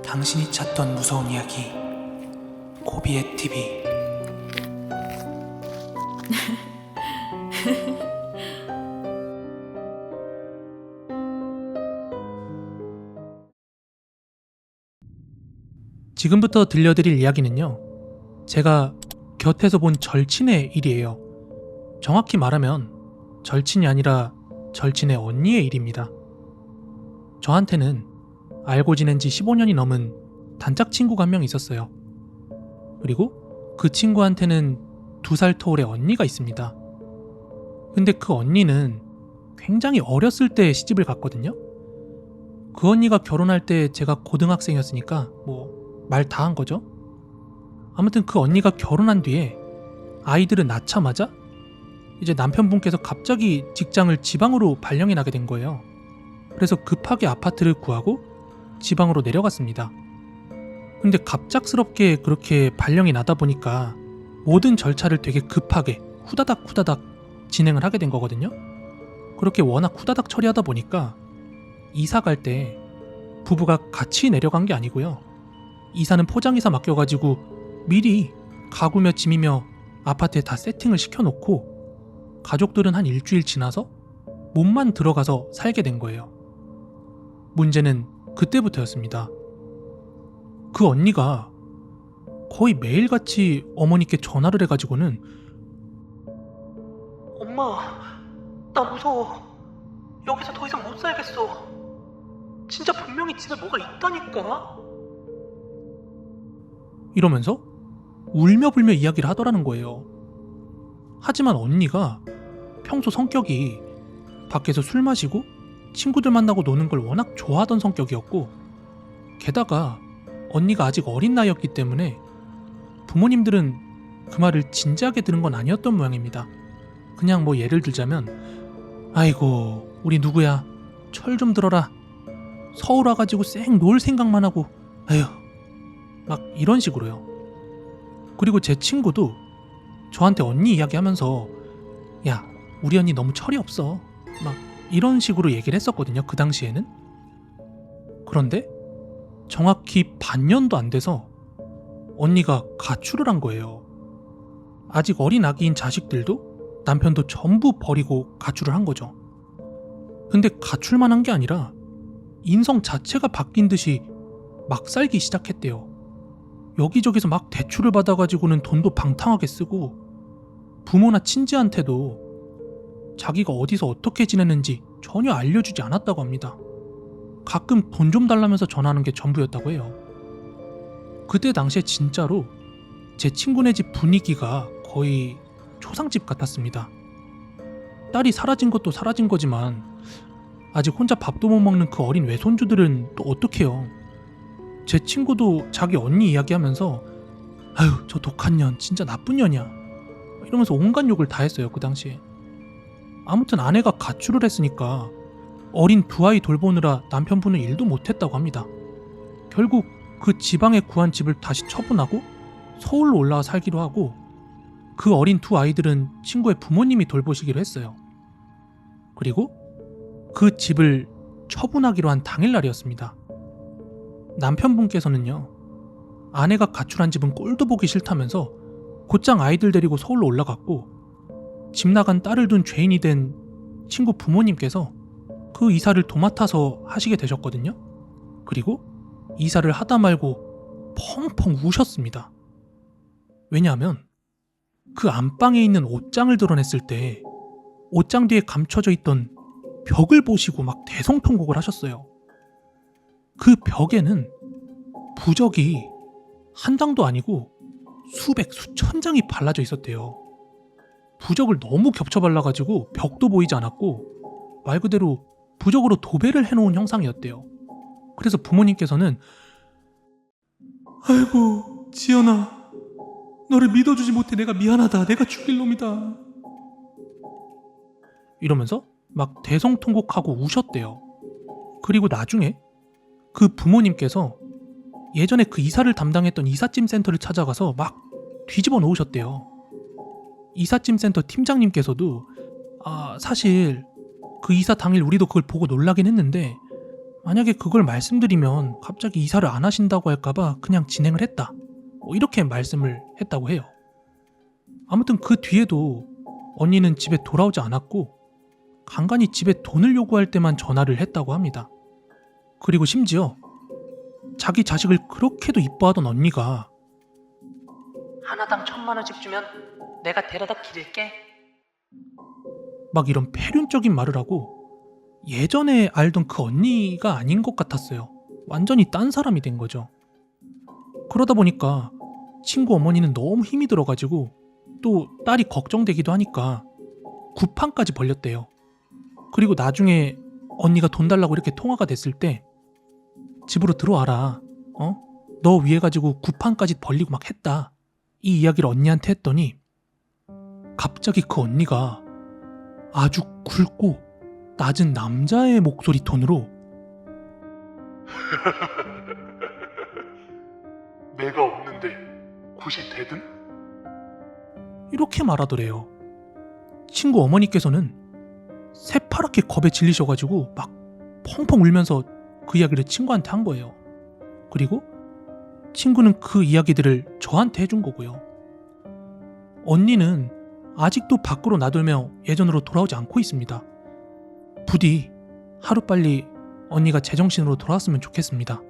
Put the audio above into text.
당신이 찾던 무서운 이야기 고비의 TV. 지금부터 들려드릴 이야기는요, 제가 곁에서 본 절친의 일이에요. 정확히 말하면 절친이 아니라 절친의 언니의 일입니다. 저한테는 알고 지낸 지 15년이 넘은 단짝 친구가 한 명 있었어요. 그리고 그 친구한테는 2살 터울의 언니가 있습니다. 근데 그 언니는 굉장히 어렸을 때 시집을 갔거든요. 그 언니가 결혼할 때 제가 고등학생이었으니까 말 다 한 거죠. 아무튼 그 언니가 결혼한 뒤에 아이들을 낳자마자 이제 남편분께서 갑자기 직장을 지방으로 발령이 나게 된 거예요. 그래서 급하게 아파트를 구하고 지방으로 내려갔습니다. 근데 갑작스럽게 그렇게 발령이 나다 보니까 모든 절차를 되게 급하게 후다닥 진행을 하게 된 거거든요. 그렇게 워낙 후다닥 처리하다 보니까 이사 갈 때 부부가 같이 내려간 게 아니고요. 이사는 포장이사 맡겨가지고 미리 가구며 짐이며 아파트에 다 세팅을 시켜놓고 가족들은 한 일주일 지나서 몸만 들어가서 살게 된 거예요. 문제는 그때부터였습니다. 그 언니가 거의 매일같이 어머니께 전화를 해가지고는 엄마, 나 무서워. 여기서 더 이상 못 살겠어. 진짜 분명히 집에 뭐가 있다니까? 이러면서 울며불며 이야기를 하더라는 거예요. 하지만 언니가 평소 성격이 밖에서 술 마시고 친구들 만나고 노는 걸 워낙 좋아하던 성격이었고, 게다가 언니가 아직 어린 나이였기 때문에 부모님들은 그 말을 진지하게 들은 건 아니었던 모양입니다. 그냥 예를 들자면, 아이고 우리 누구야, 철 좀 들어라, 서울 와가지고 쌩 놀 생각만 하고, 에휴, 막 이런 식으로요. 그리고 제 친구도 저한테 언니 이야기하면서 야, 우리 언니 너무 철이 없어, 막 이런 식으로 얘기를 했었거든요, 그 당시에는. 그런데 정확히 반년도 안 돼서 언니가 가출을 한 거예요. 아직 어린 아기인 자식들도 남편도 전부 버리고 가출을 한 거죠. 근데 가출만 한 게 아니라 인성 자체가 바뀐 듯이 막 살기 시작했대요. 여기저기서 막 대출을 받아가지고는 돈도 방탕하게 쓰고, 부모나 친지한테도 자기가 어디서 어떻게 지내는지 전혀 알려주지 않았다고 합니다. 가끔 돈 좀 달라면서 전화하는 게 전부였다고 해요. 그때 당시에 진짜로 제 친구네 집 분위기가 거의 초상집 같았습니다. 딸이 사라진 것도 사라진 거지만 아직 혼자 밥도 못 먹는 그 어린 외손주들은 또 어떡해요. 제 친구도 자기 언니 이야기하면서 아유, 저 독한 년 진짜 나쁜 년이야 이러면서 온갖 욕을 다 했어요, 그 당시에. 아무튼 아내가 가출을 했으니까 어린 2아이 돌보느라 남편분은 일도 못했다고 합니다. 결국 그 지방에 구한 집을 다시 처분하고 서울로 올라와 살기로 하고, 그 어린 2아이들은 친구의 부모님이 돌보시기로 했어요. 그리고 그 집을 처분하기로 한 당일날이었습니다. 남편분께서는요, 아내가 가출한 집은 꼴도 보기 싫다면서 곧장 아이들 데리고 서울로 올라갔고, 집 나간 딸을 둔 죄인이 된 친구 부모님께서 그 이사를 도맡아서 하시게 되셨거든요. 그리고 이사를 하다 말고 펑펑 우셨습니다. 왜냐하면 그 안방에 있는 옷장을 드러냈을 때 옷장 뒤에 감춰져 있던 벽을 보시고 막 대성통곡을 하셨어요. 그 벽에는 부적이 한 장도 아니고 수백, 수천 장이 발라져 있었대요. 부적을 너무 겹쳐 발라가지고 벽도 보이지 않았고 말 그대로 부적으로 도배를 해놓은 형상이었대요. 그래서 부모님께서는 아이고 지연아, 너를 믿어주지 못해 내가 미안하다, 내가 죽일 놈이다 이러면서 막 대성통곡하고 우셨대요. 그리고 나중에 그 부모님께서 예전에 그 이사를 담당했던 이삿짐 센터를 찾아가서 막 뒤집어 놓으셨대요. 이삿짐 센터 팀장님께서도 사실 그 이사 당일 우리도 그걸 보고 놀라긴 했는데 만약에 그걸 말씀드리면 갑자기 이사를 안 하신다고 할까봐 그냥 진행을 했다. 이렇게 말씀을 했다고 해요. 아무튼 그 뒤에도 언니는 집에 돌아오지 않았고 간간히 집에 돈을 요구할 때만 전화를 했다고 합니다. 그리고 심지어 자기 자식을 그렇게도 이뻐하던 언니가 하나당 1,000만 원씩 주면 내가 데려다 기를게. 막 이런 패륜적인 말을 하고 예전에 알던 그 언니가 아닌 것 같았어요. 완전히 딴 사람이 된 거죠. 그러다 보니까 친구 어머니는 너무 힘이 들어가지고 또 딸이 걱정되기도 하니까 구판까지 벌렸대요. 그리고 나중에 언니가 돈 달라고 이렇게 통화가 됐을 때 집으로 들어와라. 너 위해 가지고 구판까지 벌리고 막 했다. 이 이야기를 언니한테 했더니 갑자기 그 언니가 아주 굵고 낮은 남자의 목소리 톤으로 내가 없는데 굿이 되든? 이렇게 말하더래요. 친구 어머니께서는 새파랗게 겁에 질리셔가지고 막 펑펑 울면서 그 이야기를 친구한테 한 거예요. 그리고 친구는 그 이야기들을 저한테 해준 거고요. 언니는 아직도 밖으로 나돌며 예전으로 돌아오지 않고 있습니다. 부디 하루빨리 언니가 제정신으로 돌아왔으면 좋겠습니다.